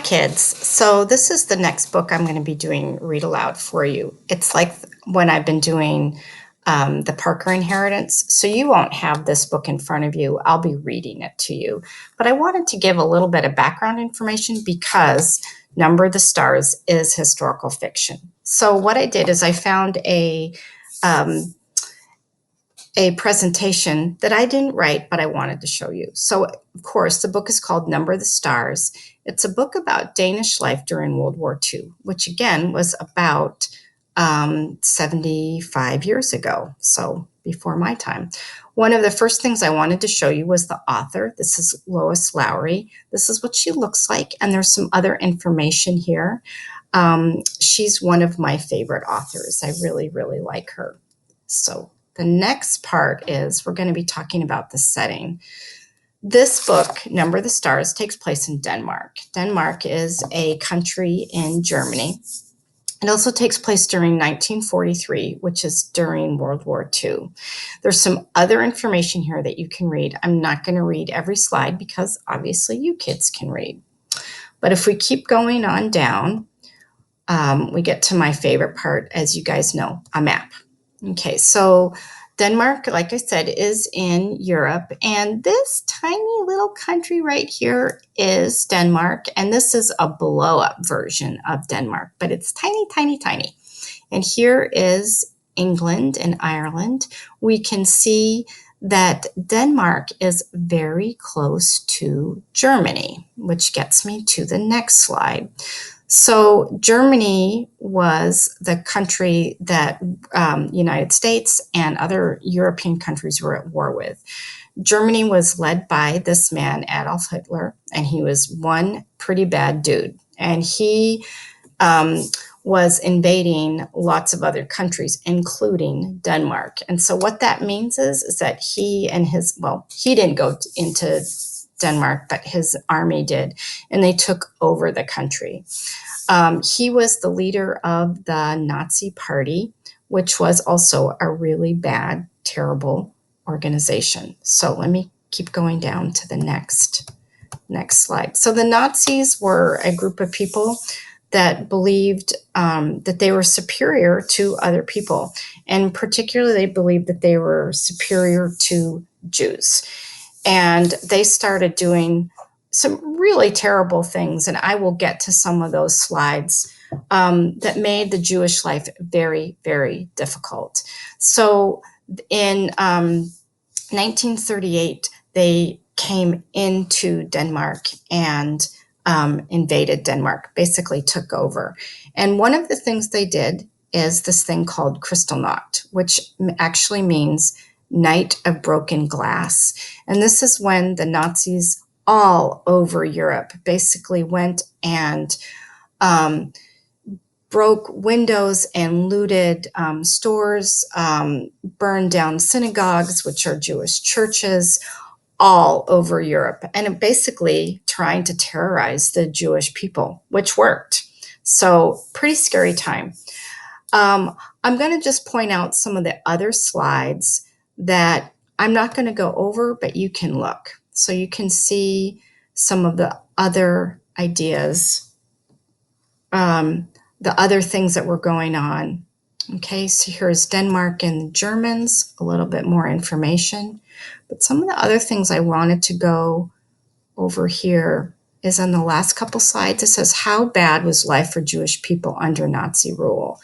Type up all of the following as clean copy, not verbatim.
kids. So this is the next book I'm going to be doing read aloud for you. It's like when I've been doing the Parker Inheritance. So you won't have this book in front of you. I'll be reading it to you. But I wanted to give a little bit of background information because Number of the Stars is historical fiction. So what I did is I found a presentation that I didn't write, but I wanted to show you. So, of course, the book is called Number of the Stars. It's a book about Danish life during World War II, which again was about 75 years ago, so before my time. One of the first things I wanted to show you was the author. This is Lois Lowry. This is what she looks like, and there's some other information here. She's one of my favorite authors. I really, really like her. So the next part is we're going to be talking about the setting. This book, Number of the Stars, takes place in Denmark. Denmark is a country in Germany. It also takes place during 1943, which is during World War II. There's some other information here that you can read. I'm not going to read every slide because obviously you kids can read. But if we keep going on down, we get to my favorite part, as you guys know, a map. Okay, so Denmark, like I said, is in Europe, and this tiny little country right here is Denmark, and this is a blow-up version of Denmark, but it's tiny, tiny, tiny. And here is England and Ireland. We can see that Denmark is very close to Germany, which gets me to the next slide. So Germany was the country that United States and other European countries were at war with. Germany was led by this man, Adolf Hitler, and he was one pretty bad dude. And he was invading lots of other countries, including Denmark. And so what that means is that he didn't go into Denmark, but his army did, and they took over the country. He was the leader of the Nazi Party, which was also a really bad, terrible organization. So let me keep going down to the next slide. So the Nazis were a group of people that believed that they were superior to other people, and particularly they believed that they were superior to Jews. And they started doing some really terrible things, and I will get to some of those slides that made the Jewish life very, very difficult. So in 1938, they came into Denmark and invaded Denmark, basically took over. And one of the things they did is this thing called Kristallnacht, which actually means Night of Broken Glass. And this is when the Nazis all over Europe basically went and broke windows and looted stores, burned down synagogues, which are Jewish churches, all over Europe, and basically trying to terrorize the Jewish people, which worked. So pretty scary time. I'm going to just point out some of the other slides that I'm not going to go over, but you can look. So you can see some of the other ideas, the other things that were going on. Okay, so here's Denmark and the Germans, a little bit more information. But some of the other things I wanted to go over here is on the last couple slides. It says, how bad was life for Jewish people under Nazi rule?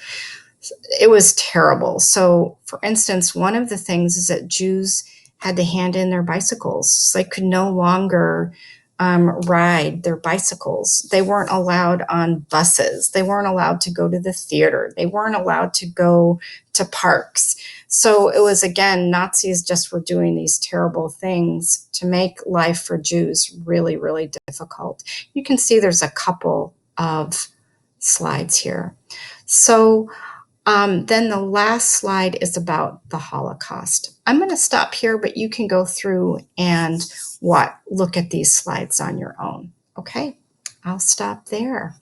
It was terrible. So, for instance, one of the things is that Jews had to hand in their bicycles. They could no longer ride their bicycles. They weren't allowed on buses. They weren't allowed to go to the theater. They weren't allowed to go to parks. So it was, again, Nazis just were doing these terrible things to make life for Jews really, really difficult. You can see there's a couple of slides here. So then the last slide is about the Holocaust. I'm going to stop here, but you can go through and look at these slides on your own. Okay, I'll stop there.